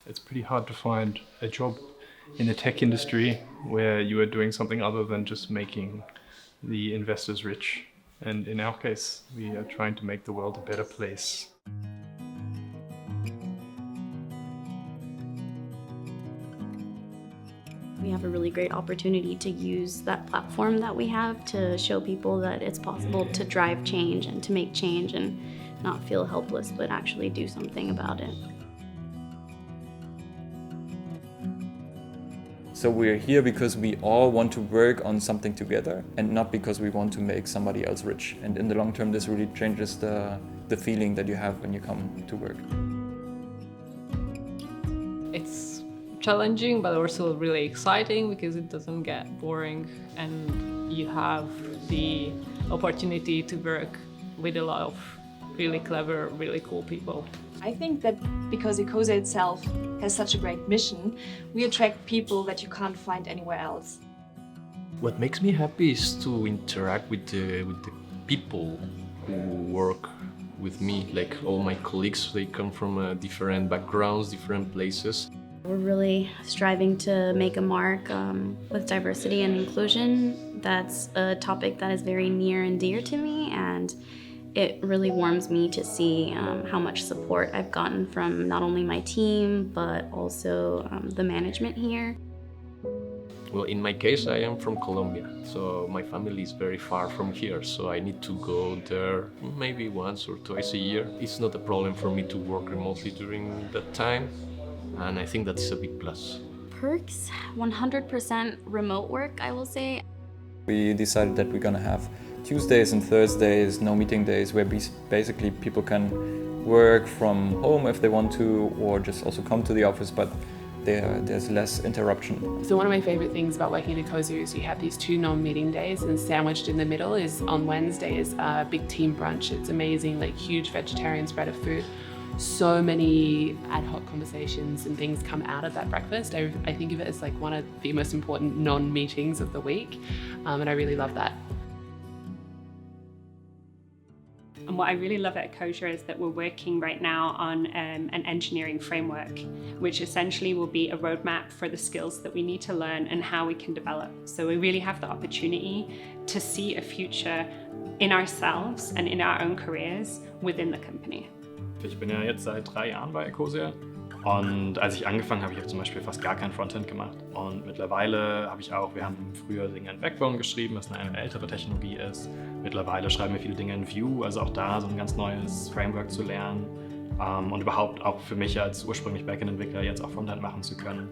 It's pretty hard to find a job in the tech industry where you are doing something other than just making the investors rich. And in our case, we are trying to make the world a better place. We have a really great opportunity to use that platform that we have to show people that it's possible to drive change and to make change and not feel helpless, but actually do something about it. So we're here because we all want to work on something together and not because we want to make somebody else rich. And in the long term, this really changes the feeling that you have when you come to work. It's challenging, but also really exciting because it doesn't get boring and you have the opportunity to work with a lot of really clever, really cool people. I think that because Ecosia itself has such a great mission, we attract people that you can't find anywhere else. What makes me happy is to interact with the people who work with me. Like all my colleagues, they come from different backgrounds, different places. We're really striving to make a mark with diversity and inclusion. That's a topic that is very near and dear to me, and it really warms me to see how much support I've gotten from not only my team, but also the management here. Well, in my case, I am from Colombia, so my family is very far from here, so I need to go there maybe once or twice a year. It's not a problem for me to work remotely during that time, and I think that's a big plus. Perks, 100% remote work, I will say. We decided that we're gonna have Tuesdays and Thursdays, no meeting days, where basically people can work from home if they want to, or just also come to the office, but there's less interruption. So one of my favorite things about working at Ecosia is you have these 2 non-meeting days, and sandwiched in the middle is on Wednesdays a big team brunch. It's amazing, like huge vegetarian spread of food. So many ad hoc conversations and things come out of that breakfast. I think of it as like one of the most important non-meetings of the week, and I really love that. And what I really love at Ecosia is that we're working right now on an engineering framework, which essentially will be a roadmap for the skills that we need to learn and how we can develop. So we really have the opportunity to see a future in ourselves and in our own careers within the company. Ich bin ja jetzt seit 3 Jahren bei Ecosia und als ich angefangen habe, ich habe zum Beispiel fast gar kein Frontend gemacht und mittlerweile wir haben früher Dinge in Backbone geschrieben, was eine ältere Technologie ist. Mittlerweile schreiben wir viele Dinge in Vue, also auch da so ein ganz neues Framework zu lernen und überhaupt auch für mich als ursprünglich Backend-Entwickler jetzt auch Frontend machen zu können.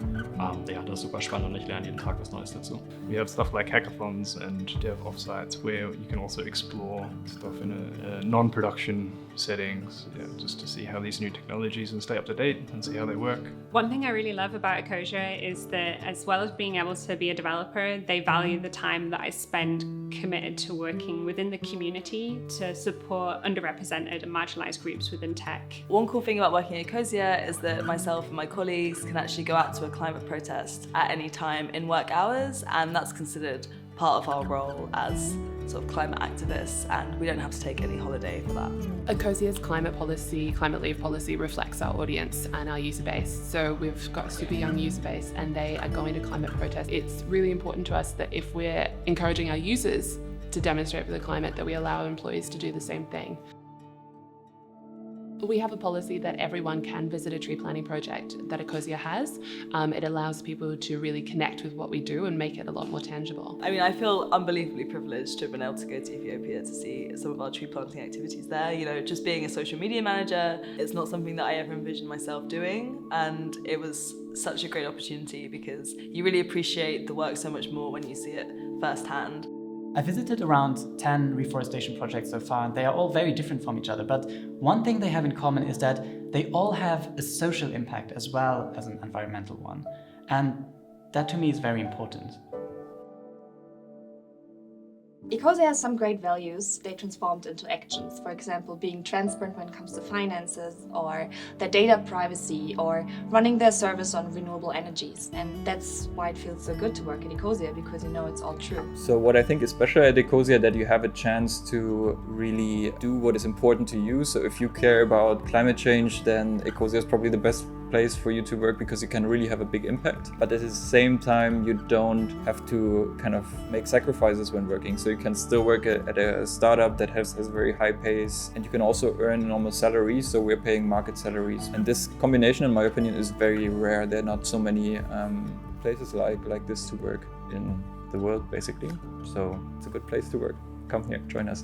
Ja, das ist super spannend und ich lerne jeden Tag was Neues dazu. We have stuff like hackathons and dev offsites where you can also explore stuff in a non-production settings, just to see how these new technologies and stay up to date and see how they work. One thing I really love about Ecosia is that as well as being able to be a developer, they value the time that I spend committed to working within the community to support underrepresented and marginalized groups within tech. One cool thing about working at Ecosia is that myself and my colleagues can actually go out to a climate protest at any time in work hours, and that's considered part of our role as sort of climate activists, and we don't have to take any holiday for that. Ecosia's climate policy, climate leave policy reflects our audience and our user base. So we've got a super young user base and they are going to climate protests. It's really important to us that if we're encouraging our users to demonstrate for the climate, that we allow our employees to do the same thing. We have a policy that everyone can visit a tree planting project that Ecosia has. It allows people to really connect with what we do and make it a lot more tangible. I mean, I feel unbelievably privileged to have been able to go to Ethiopia to see some of our tree planting activities there. You know, just being a social media manager, it's not something that I ever envisioned myself doing, and it was such a great opportunity because you really appreciate the work so much more when you see it firsthand. I visited around 10 reforestation projects so far, and they are all very different from each other. But one thing they have in common is that they all have a social impact as well as an environmental one. And that to me is very important. Ecosia has some great values they transformed into actions. For example, being transparent when it comes to finances, or their data privacy, or running their service on renewable energies. And that's why it feels so good to work at Ecosia, because you know it's all true. So what I think is special at Ecosia, that you have a chance to really do what is important to you. So if you care about climate change, then Ecosia is probably the best place for you to work because you can really have a big impact. But at the same time, you don't have to kind of make sacrifices when working. So you can still work at a startup that has a very high pace, and you can also earn a normal salary. So we're paying market salaries. And this combination, in my opinion, is very rare. There are not so many places like this to work in the world, basically. So it's a good place to work. Come here, join us.